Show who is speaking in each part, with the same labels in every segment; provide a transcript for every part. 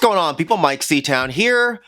Speaker 1: going on, people? Myke C-Town here.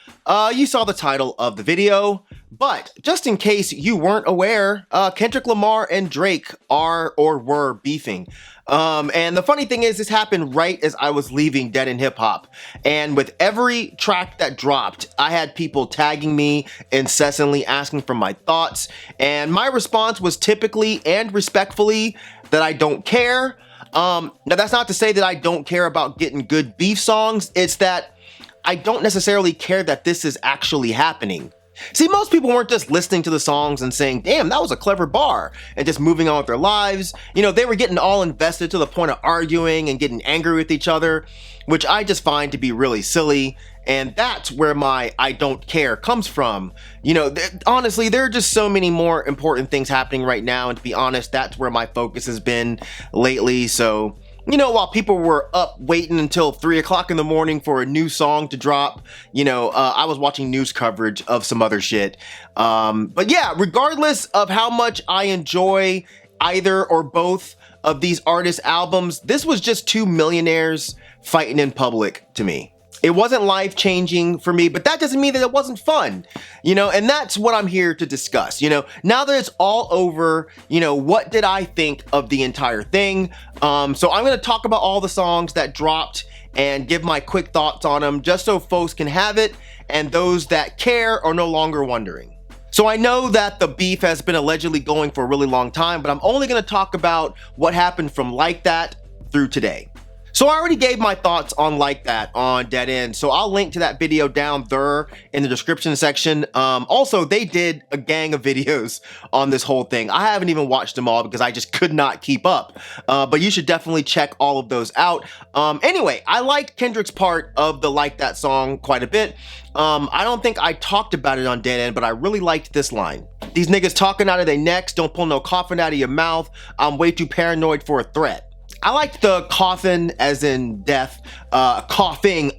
Speaker 1: You saw the title of the video, but just in case you weren't aware, Kendrick Lamar and Drake are or were beefing. And the funny thing is, this happened right as I was leaving Dead in Hip Hop. And with every track that dropped, I had people tagging me, incessantly asking for my thoughts. And my response was typically and respectfully that I don't care. Now that's not to say that I don't care about getting good beef songs. It's that I don't necessarily care that this is actually happening. See, most people weren't just listening to the songs and saying, damn, that was a clever bar, and just moving on with their lives. You know, they were getting all invested to the point of arguing and getting angry with each other, which I just find to be really silly. And that's where my I don't care comes from. You know, honestly, there are just so many more important things happening right now. And to be honest, that's where my focus has been lately. So, you know, while people were up waiting until 3 o'clock in the morning for a new song to drop, you know, I was watching news coverage of some other shit. But yeah, regardless of how much I enjoy either or both of these artists' albums, this was just two millionaires fighting in public to me. It wasn't life-changing for me, but that doesn't mean that it wasn't fun, you know, and that's what I'm here to discuss. You know, now that it's all over, you know, what did I think of the entire thing? So I'm going to talk about all the songs that dropped and give my quick thoughts on them, just so folks can have it, and those that care are no longer wondering. So I know that the beef has been allegedly going for a really long time, but I'm only going to talk about what happened from Like That through today. So I already gave my thoughts on Like That on Dead End, so I'll link to that video down there in the description section. Also, they did a gang of videos on this whole thing. I haven't even watched them all because I just could not keep up, but you should definitely check all of those out. Anyway, I liked Kendrick's part of the Like That song quite a bit. I don't think I talked about it on Dead End, but I really liked this line. These niggas talking out of their necks, don't pull no coffin out of your mouth. I'm way too paranoid for a threat. I liked the coffin as in death, coughing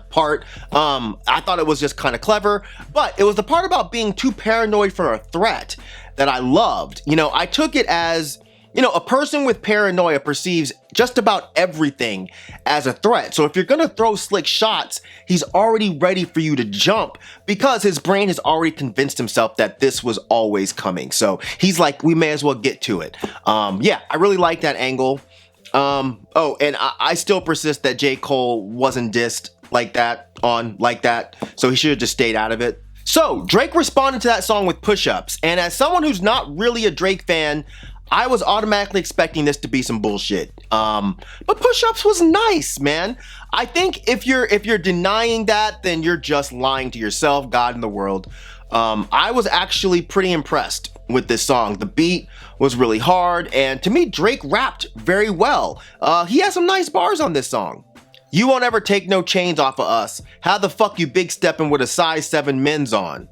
Speaker 1: part. I thought it was just kind of clever, but it was the part about being too paranoid for a threat that I loved. You know, I took it as, you know, a person with paranoia perceives just about everything as a threat. So if you're gonna throw slick shots, he's already ready for you to jump because his brain has already convinced himself that this was always coming. So he's like, we may as well get to it. Yeah, I really like that angle. Oh, and I still persist that J. Cole wasn't dissed like that on Like That, so he should have just stayed out of it. So Drake responded to that song with push-ups, and as someone who's not really a Drake fan, I was automatically expecting this to be some bullshit. But push-ups was nice, man. I think if you're denying that, then you're just lying to yourself, God, and the world. I was actually pretty impressed with this song. The beat was really hard, and to me, Drake rapped very well. He has some nice bars on this song. You won't ever take no chains off of us. How the fuck you big stepping with a size 7 men's on?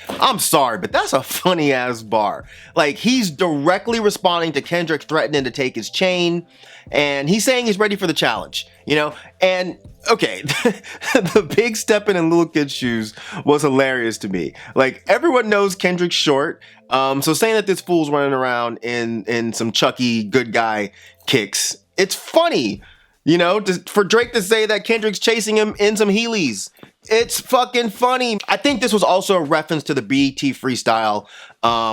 Speaker 1: I'm sorry, but that's a funny ass bar. Like, he's directly responding to Kendrick threatening to take his chain, and he's saying he's ready for the challenge, you know? And okay, the big stepping in little kid's shoes was hilarious to me. Like, everyone knows Kendrick's short, so saying that this fool's running around in some Chucky good guy kicks, it's funny, you know, for Drake to say that Kendrick's chasing him in some Heelys. It's fucking funny. I think this was also a reference to the BET Freestyle,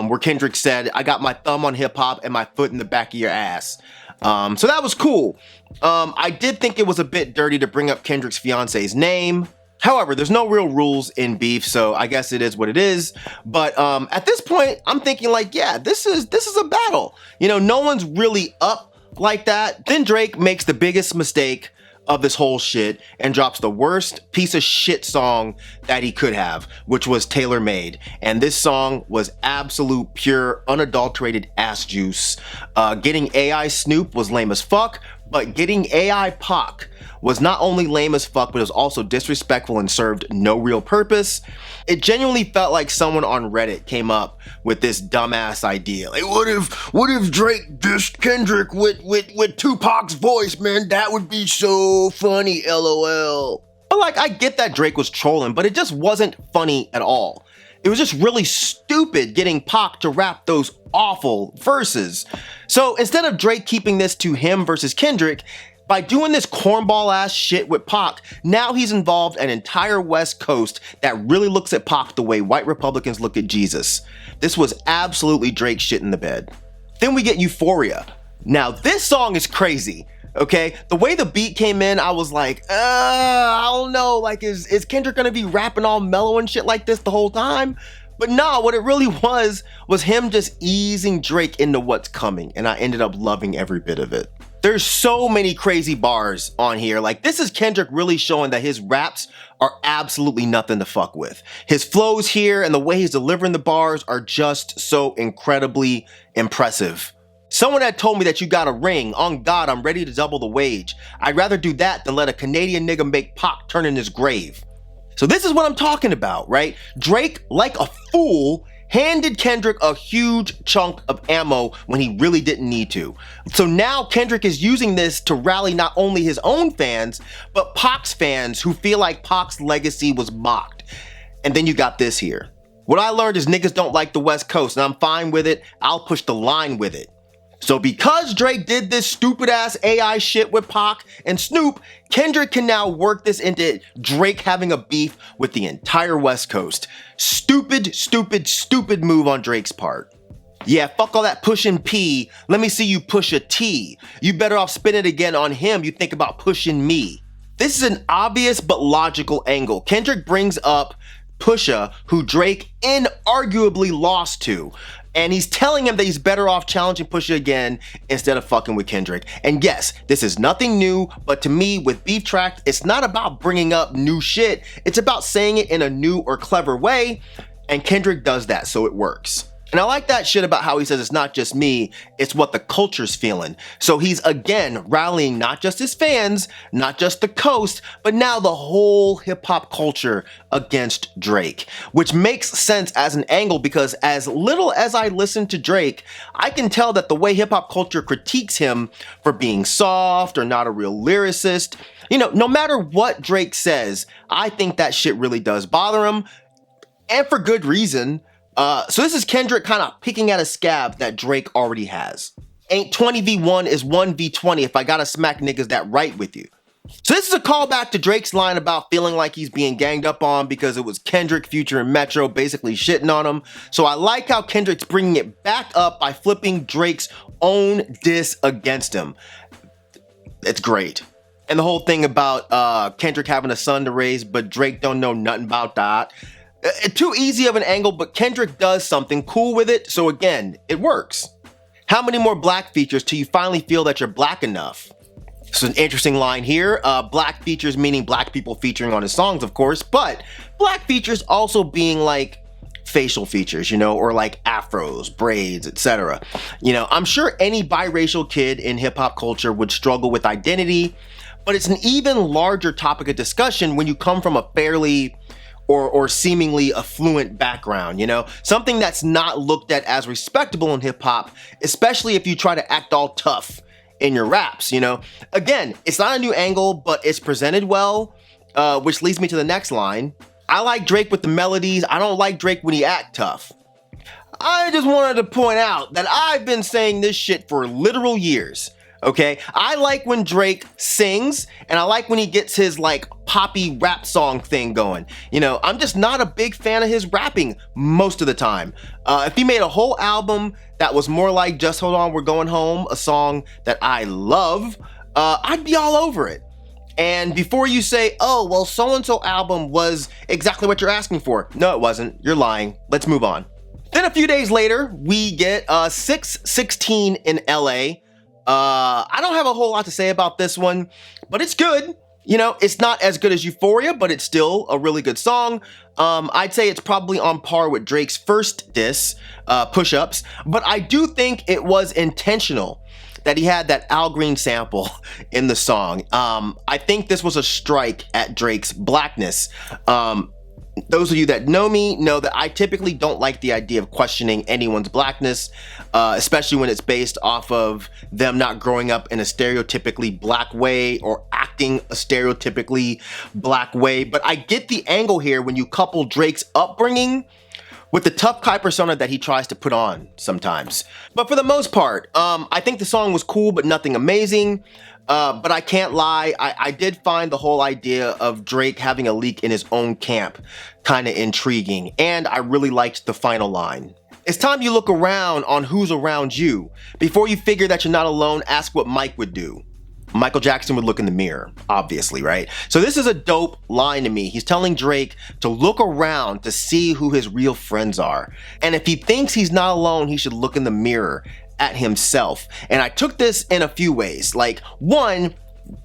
Speaker 1: where Kendrick said, I got my thumb on hip hop and my foot in the back of your ass. So that was cool. I did think it was a bit dirty to bring up Kendrick's fiance's name. However, there's no real rules in beef, so I guess it is what it is. But at this point, I'm thinking like, yeah, this is a battle. You know, no one's really up like that. Then Drake makes the biggest mistake of this whole shit and drops the worst piece of shit song that he could have, which was Tailor Made. And this song was absolute pure unadulterated ass juice. Getting AI Snoop was lame as fuck, but getting AI Pac was not only lame as fuck, but it was also disrespectful and served no real purpose. It genuinely felt like someone on Reddit came up with this dumbass idea. Like, what if Drake dissed Kendrick with Tupac's voice, man? That would be so funny, LOL. But like, I get that Drake was trolling, but it just wasn't funny at all. It was just really stupid getting Pac to rap those awful verses. So instead of Drake keeping this to him versus Kendrick, By doing this cornball ass shit with Pac, now he's involved an entire West Coast that really looks at Pac the way white Republicans look at Jesus. This was absolutely Drake shit in the bed. Then we get Euphoria. Now this song is crazy, okay? The way the beat came in, I was like, I don't know, like is Kendrick gonna be rapping all mellow and shit like this the whole time? But nah, what it really was him just easing Drake into what's coming, and I ended up loving every bit of it. There's so many crazy bars on here. Like, this is Kendrick really showing that his raps are absolutely nothing to fuck with. His flows here and the way he's delivering the bars are just so incredibly impressive. Someone had told me that you got a ring. On God, I'm ready to double the wage. I'd rather do that than let a Canadian nigga make Pac turn in his grave. So this is what I'm talking about, right? Drake, like a fool, handed Kendrick a huge chunk of ammo when he really didn't need to. So now Kendrick is using this to rally not only his own fans, but Pac's fans who feel like Pac's legacy was mocked. And then you got this here. What I learned is niggas don't like the West Coast, and I'm fine with it. I'll push the line with it. So because Drake did this stupid ass AI shit with Pac and Snoop, Kendrick can now work this into Drake having a beef with the entire West Coast. Stupid, stupid, stupid move on Drake's part. Yeah, fuck all that pushing P. Let me see you push a T. You better off spin it again on him. You think about pushing me. This is an obvious but logical angle. Kendrick brings up Pusha, who Drake inarguably lost to. And he's telling him that he's better off challenging Pusha again instead of fucking with Kendrick. And yes, this is nothing new, but to me, with Beef Track, it's not about bringing up new shit. It's about saying it in a new or clever way, and Kendrick does that, so it works. And I like that shit about how he says it's not just me, it's what the culture's feeling. So he's again rallying not just his fans, not just the coast, but now the whole hip hop culture against Drake, which makes sense as an angle because as little as I listen to Drake, I can tell that the way hip hop culture critiques him for being soft or not a real lyricist, you know, no matter what Drake says, I think that shit really does bother him, and for good reason. So this is Kendrick kind of picking at a scab that Drake already has. Ain't 20v1 is 1v20 if I gotta smack niggas that right with you. So this is a callback to Drake's line about feeling like he's being ganged up on because it was Kendrick, Future, and Metro basically shitting on him. So I like how Kendrick's bringing it back up by flipping Drake's own diss against him. It's great. And the whole thing about Kendrick having a son to raise, but Drake don't know nothing about that. Too easy of an angle, but Kendrick does something cool with it, so again, it works. How many more black features till you finally feel that you're black enough? This is an interesting line here. Black features meaning black people featuring on his songs, of course, but black features also being like facial features, you know, or like afros, braids, etc. You know, I'm sure any biracial kid in hip hop culture would struggle with identity, but it's an even larger topic of discussion when you come from a fairly or seemingly affluent background, you know? Something that's not looked at as respectable in hip hop, especially if you try to act all tough in your raps, you know? Again, it's not a new angle, but it's presented well, which leads me to the next line. I like Drake with the melodies. I don't like Drake when he act tough. I just wanted to point out that I've been saying this shit for literal years. Okay, I like when Drake sings, and I like when he gets his like poppy rap song thing going. You know, I'm just not a big fan of his rapping most of the time. If he made a whole album that was more like Just Hold On, We're Going Home, a song that I love, I'd be all over it. And before you say, oh, well, so-and-so album was exactly what you're asking for. No, it wasn't. You're lying. Let's move on. Then a few days later, we get 616 in LA. I don't have a whole lot to say about this one, but it's good. You know, it's not as good as Euphoria, but it's still a really good song. I'd say it's probably on par with Drake's first diss, Push-Ups, but I do think it was intentional that he had that Al Green sample in the song. I think this was a strike at Drake's blackness. Those of you that know me know that I typically don't like the idea of questioning anyone's blackness, especially when it's based off of them not growing up in a stereotypically black way or acting a stereotypically black way. But I get the angle here when you couple Drake's upbringing with the tough guy persona that he tries to put on sometimes. But for the most part, I think the song was cool, but nothing amazing. But I can't lie, I did find the whole idea of Drake having a leak in his own camp kind of intriguing, and I really liked the final line. It's time you look around on who's around you. Before you figure that you're not alone, ask what Myke would do. Michael Jackson would look in the mirror, obviously, right? So this is a dope line to me. He's telling Drake to look around to see who his real friends are. And if he thinks he's not alone, he should look in the mirror at himself. And I took this in a few ways. Like, one,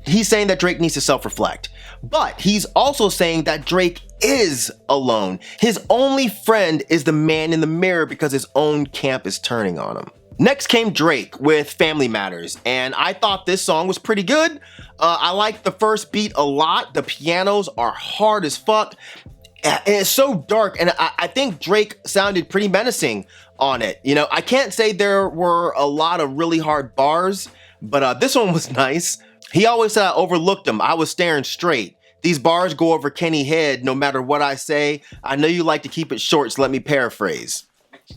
Speaker 1: he's saying that Drake needs to self-reflect, but he's also saying that Drake is alone. His only friend is the man in the mirror because his own camp is turning on him. Next came Drake with Family Matters, and I thought this song was pretty good. I liked the first beat a lot. The pianos are hard as fuck. And it's so dark, and I think Drake sounded pretty menacing on it. You know, I can't say there were a lot of really hard bars, but this one was nice. He always said I overlooked him. I was staring straight. These bars go over Kenny's head no matter what I say. I know you like to keep it short, so let me paraphrase.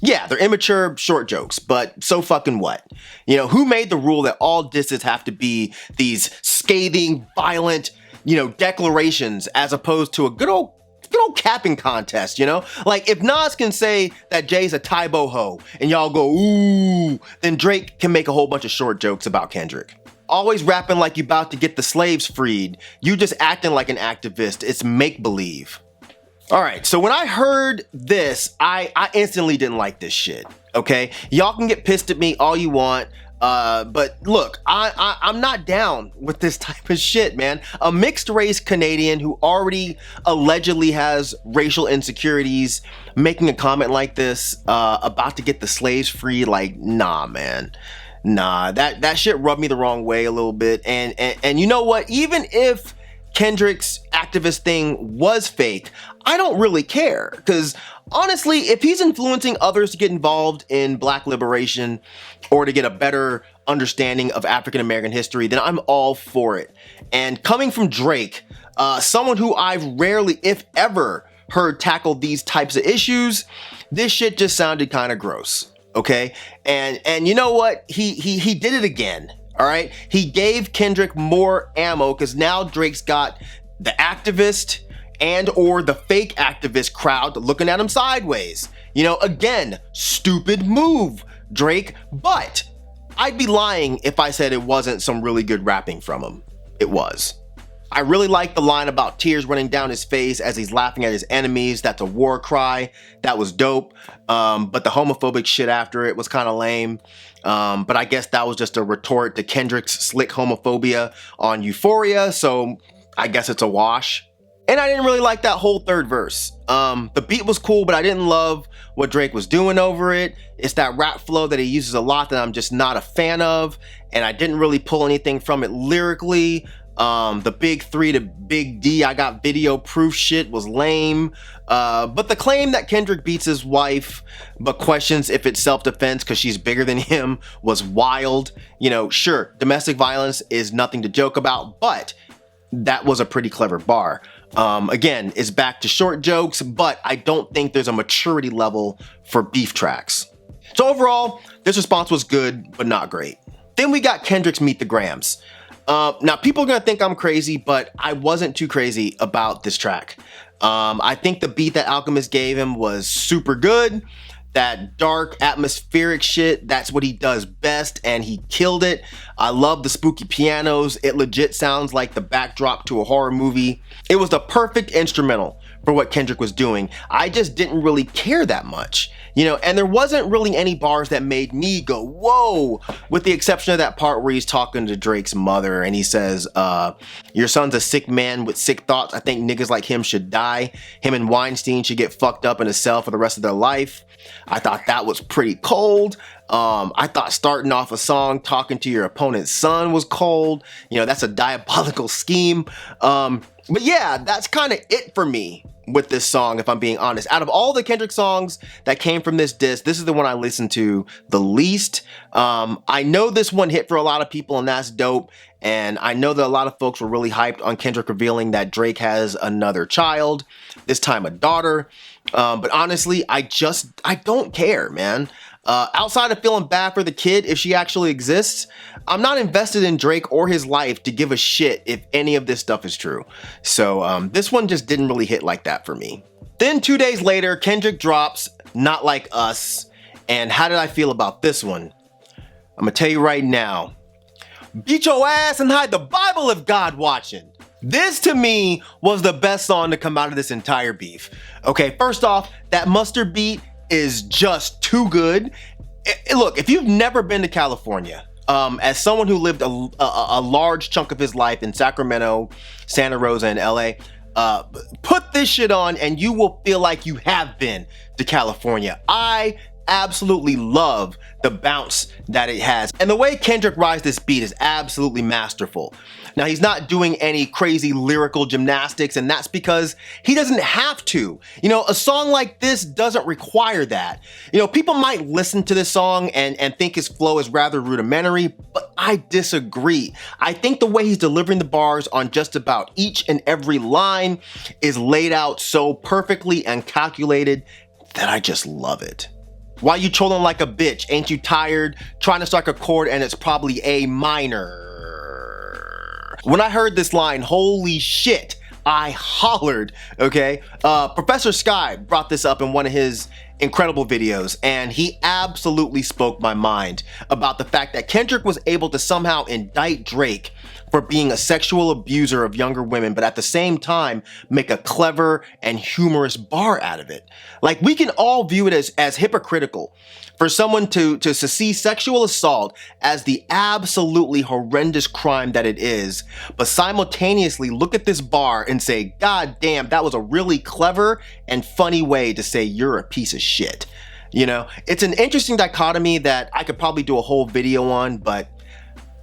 Speaker 1: Yeah, they're immature, short jokes, but so fucking what? You know, who made the rule that all disses have to be these scathing, violent, you know, declarations as opposed to a good old capping contest, you know? Like, if Nas can say that Jay's a Tybo hoe and y'all go, ooh, then Drake can make a whole bunch of short jokes about Kendrick. Always rapping like you about to get the slaves freed. You just acting like an activist. It's make-believe. All right, so when I heard this, I instantly didn't like this shit, okay? Y'all can get pissed at me all you want, but look, I'm not down with this type of shit, man. A mixed race Canadian who already allegedly has racial insecurities making a comment like this, about to get the slaves free, like, nah, man. Nah, that shit rubbed me the wrong way a little bit, and you know what? Even if Kendrick's activist thing was fake, I don't really care, because honestly, if he's influencing others to get involved in Black liberation or to get a better understanding of African American history, then I'm all for it. And coming from Drake, someone who I've rarely, if ever, heard tackle these types of issues, this shit just sounded kind of gross, okay? And you know what? He did it again. All right, he gave Kendrick more ammo because now Drake's got the activist and or the fake activist crowd looking at him sideways. You know, again, stupid move, Drake, but I'd be lying if I said it wasn't some really good rapping from him. It was. I really like the line about tears running down his face as he's laughing at his enemies. That's a war cry. That was dope. But the homophobic shit after it was kind of lame. But I guess that was just a retort to Kendrick's slick homophobia on Euphoria. So I guess it's a wash. And I didn't really like that whole third verse. The beat was cool, but I didn't love what Drake was doing over it. It's that rap flow that he uses a lot that I'm just not a fan of. And I didn't really pull anything from it lyrically. The big 3 to big D, I got video proof shit was lame. But the claim that Kendrick beats his wife, but questions if it's self-defense because she's bigger than him was wild. You know, sure, domestic violence is nothing to joke about, but that was a pretty clever bar. Again, it's back to short jokes, but I don't think there's a maturity level for beef tracks. So overall, this response was good, but not great. Then we got Kendrick's Meet the Grams. Now, people are gonna think I'm crazy, but I wasn't too crazy about this track. I think the beat that Alchemist gave him was super good. That dark, atmospheric shit, that's what he does best, and he killed it. I love the spooky pianos. It legit sounds like the backdrop to a horror movie. It was the perfect instrumental for what Kendrick was doing. I just didn't really care that much, you know, and there wasn't really any bars that made me go, whoa, with the exception of that part where he's talking to Drake's mother and he says, your son's a sick man with sick thoughts. I think niggas like him should die. Him and Weinstein should get fucked up in a cell for the rest of their life. I thought that was pretty cold. I thought starting off a song talking to your opponent's son was cold. You know, that's a diabolical scheme. But yeah, that's kind of it for me with this song, if I'm being honest. Out of all the Kendrick songs that came from this disc, this is the one I listened to the least. I know this one hit for a lot of people, and that's dope. And I know that a lot of folks were really hyped on Kendrick revealing that Drake has another child, this time a daughter. But honestly, I don't care, man. Outside of feeling bad for the kid, if she actually exists, I'm not invested in Drake or his life to give a shit if any of this stuff is true. So this one just didn't really hit like that for me. Then 2 days later, Kendrick drops Not Like Us. And how did I feel about this one? I'm gonna tell you right now. Beat your ass and hide the Bible if God watching. This to me was the best song to come out of this entire beef. Okay, first off, that mustard beat is just too good. Look, if you've never been to California, as someone who lived a large chunk of his life in Sacramento, Santa Rosa, and LA, put this shit on and you will feel like you have been to California. I absolutely love the bounce that it has. And the way Kendrick rides this beat is absolutely masterful. Now, he's not doing any crazy lyrical gymnastics, and that's because he doesn't have to. You know, a song like this doesn't require that. You know, people might listen to this song and think his flow is rather rudimentary, but I disagree. I think the way he's delivering the bars on just about each and every line is laid out so perfectly and calculated that I just love it. Why you trolling like a bitch? Ain't you tired? Trying to strike a chord and it's probably A minor. When I heard this line, holy shit, I hollered, okay? Professor Sky brought this up in one of his incredible videos, and he absolutely spoke my mind about the fact that Kendrick was able to somehow indict Drake for being a sexual abuser of younger women, but at the same time, make a clever and humorous bar out of it. Like, we can all view it as hypocritical for someone to see sexual assault as the absolutely horrendous crime that it is, but simultaneously look at this bar and say, God damn, that was a really clever and funny way to say you're a piece of shit. You know, it's an interesting dichotomy that I could probably do a whole video on, but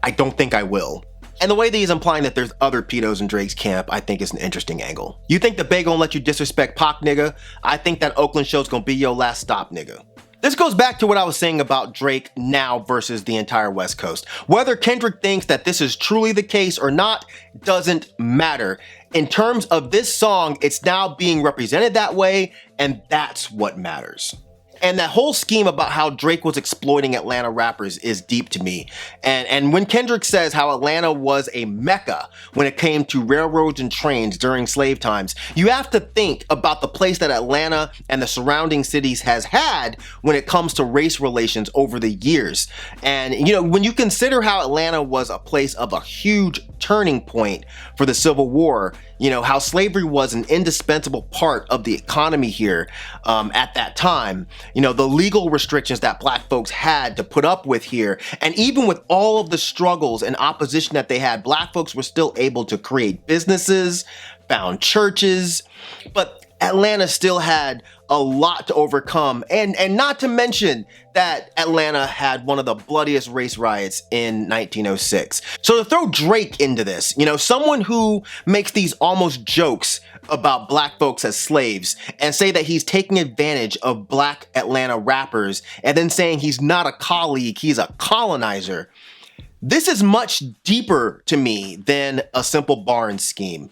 Speaker 1: I don't think I will. And the way that he's implying that there's other pedos in Drake's camp, I think is an interesting angle. You think the Bay gonna let you disrespect Pac, nigga? I think that Oakland show's gonna be your last stop, nigga. This goes back to what I was saying about Drake now versus the entire West Coast. Whether Kendrick thinks that this is truly the case or not doesn't matter. In terms of this song, it's now being represented that way, and that's what matters. And that whole scheme about how Drake was exploiting Atlanta rappers is deep to me. And when Kendrick says how Atlanta was a mecca when it came to railroads and trains during slave times, you have to think about the place that Atlanta and the surrounding cities has had when it comes to race relations over the years. And, you know, when you consider how Atlanta was a place of a huge turning point for the Civil War, you know, how slavery was an indispensable part of the economy here at that time, you know, the legal restrictions that black folks had to put up with here. And even with all of the struggles and opposition that they had, black folks were still able to create businesses, found churches, but Atlanta still had a lot to overcome, and not to mention that Atlanta had one of the bloodiest race riots in 1906. So to throw Drake into this, you know, someone who makes these almost jokes about black folks as slaves and say that he's taking advantage of black Atlanta rappers and then saying he's not a colleague, he's a colonizer. This is much deeper to me than a simple barn scheme.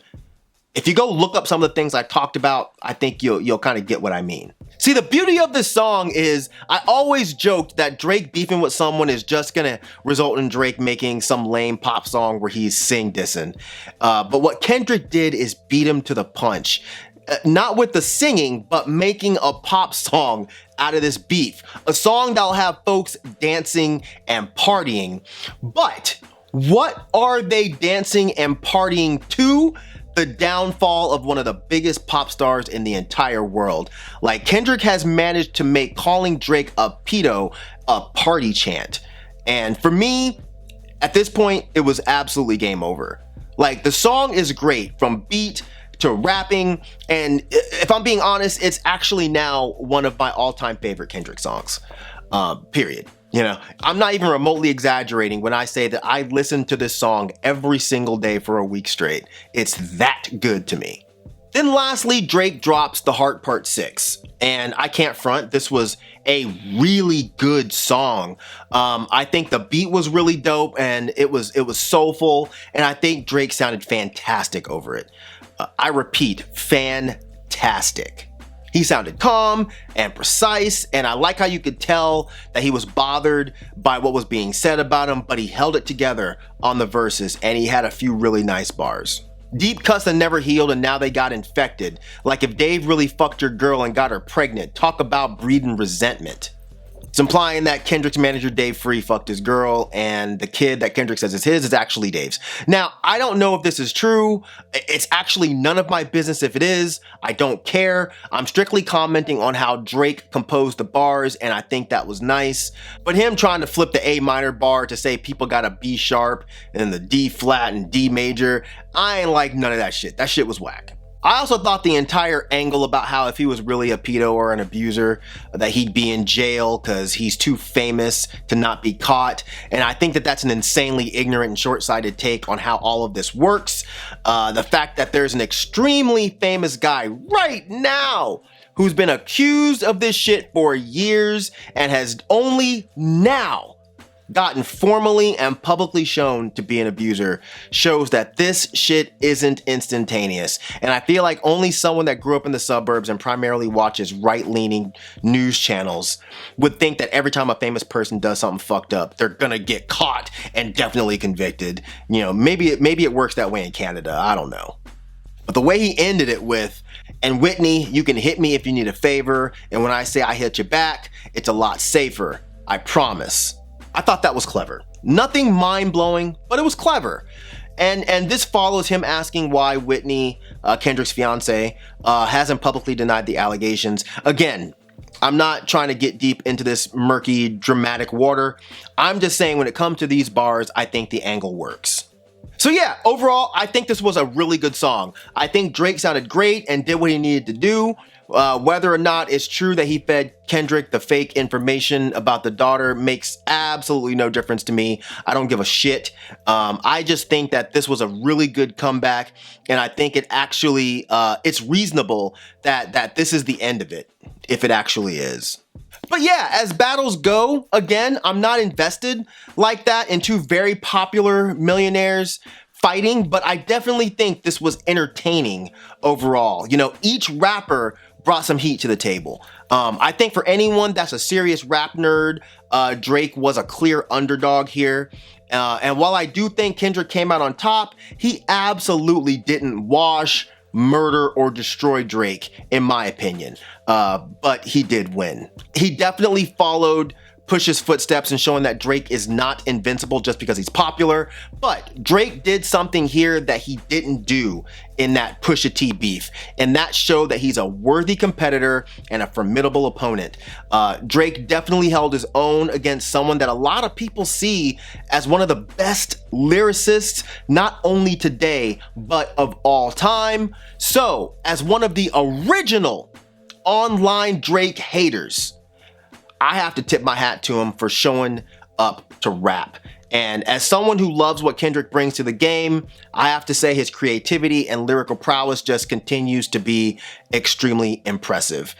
Speaker 1: If you go look up some of the things I talked about, I think you'll kind of get what I mean. See, the beauty of this song is I always joked that Drake beefing with someone is just gonna result in Drake making some lame pop song where he's sing dissing. But what Kendrick did is beat him to the punch. Not with the singing, but making a pop song out of this beef. A song that'll have folks dancing and partying. But what are they dancing and partying to? The downfall of one of the biggest pop stars in the entire world. Like, Kendrick has managed to make calling Drake a pedo a party chant. And for me, at this point, it was absolutely game over. Like, the song is great from beat to rapping, and if I'm being honest, it's actually now one of my all-time favorite Kendrick songs, period. You know, I'm not even remotely exaggerating when I say that I listen to this song every single day for a week straight. It's that good to me. Then lastly, Drake drops The Heart Part 6. And I can't front, this was a really good song. I think the beat was really dope and it was soulful, and I think Drake sounded fantastic over it. I repeat, fantastic. He sounded calm and precise, and I like how you could tell that he was bothered by what was being said about him, but he held it together on the verses, and he had a few really nice bars. Deep cuss and never healed, and now they got infected. Like if Dave really fucked your girl and got her pregnant. Talk about breeding resentment. It's implying that Kendrick's manager Dave Free fucked his girl, and the kid that Kendrick says is his is actually Dave's. Now, I don't know if this is true. It's actually none of my business if it is. I don't care. I'm strictly commenting on how Drake composed the bars, and I think that was nice. But him trying to flip the A minor bar to say people got a B sharp and the D flat and D major, I ain't like none of that shit. That shit was whack. I also thought the entire angle about how if he was really a pedo or an abuser, that he'd be in jail because he's too famous to not be caught. And I think that that's an insanely ignorant and short-sighted take on how all of this works. The fact that there's an extremely famous guy right now who's been accused of this shit for years and has only now gotten formally and publicly shown to be an abuser shows that this shit isn't instantaneous. And I feel like only someone that grew up in the suburbs and primarily watches right-leaning news channels would think that every time a famous person does something fucked up, they're gonna get caught and definitely convicted. You know, maybe it works that way in Canada, I don't know. But the way he ended it with, and Whitney, you can hit me if you need a favor, and when I say I hit you back, it's a lot safer, I promise. I thought that was clever. Nothing mind-blowing, but it was clever. And this follows him asking why Whitney, Kendrick's fiance, hasn't publicly denied the allegations. Again, I'm not trying to get deep into this murky, dramatic water. I'm just saying when it comes to these bars, I think the angle works. So yeah, overall, I think this was a really good song. I think Drake sounded great and did what he needed to do. Whether or not it's true that he fed Kendrick the fake information about the daughter makes absolutely no difference to me. I don't give a shit. I just think that this was a really good comeback, and I think it actually, it's reasonable that this is the end of it, if it actually is. But yeah, as battles go, again, I'm not invested like that in two very popular millionaires fighting, but I definitely think this was entertaining overall. You know, each rapper brought some heat to the table. I think for anyone that's a serious rap nerd, Drake was a clear underdog here. And while I do think Kendrick came out on top, he absolutely didn't wash, murder, or destroy Drake, in my opinion. But he did win. He definitely followed Push's footsteps in showing that Drake is not invincible just because he's popular, but Drake did something here that he didn't do in that Pusha T beef, and that showed that he's a worthy competitor and a formidable opponent. Drake definitely held his own against someone that a lot of people see as one of the best lyricists, not only today, but of all time. So, as one of the original online Drake haters, I have to tip my hat to him for showing up to rap. And as someone who loves what Kendrick brings to the game, I have to say his creativity and lyrical prowess just continues to be extremely impressive.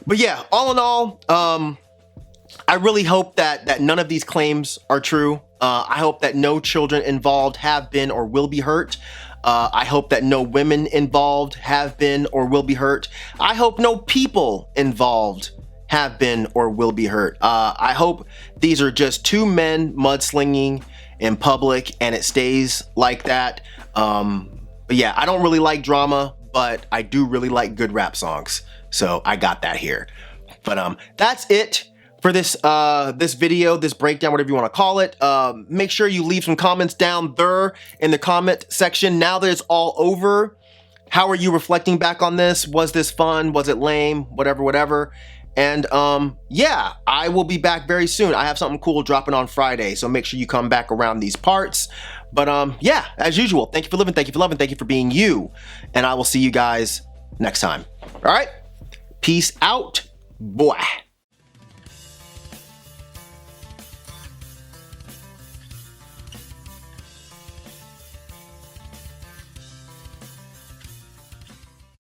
Speaker 1: But yeah, all in all, I really hope that none of these claims are true. I hope that no children involved have been or will be hurt. I hope that no women involved have been or will be hurt. I hope no people involved have been or will be hurt. I hope these are just two men mudslinging in public and it stays like that. But yeah, I don't really like drama, but I do really like good rap songs. So I got that here. But that's it for this this video, this breakdown, whatever you want to call it. Make sure you leave some comments down there in the comment section. Now that it's all over, how are you reflecting back on this? Was this fun? Was it lame? Whatever. And yeah, I will be back very soon. I have something cool dropping on Friday, so make sure you come back around these parts. But yeah, as usual, thank you for living, thank you for loving, thank you for being you, and I will see you guys next time. All right, peace out, boy.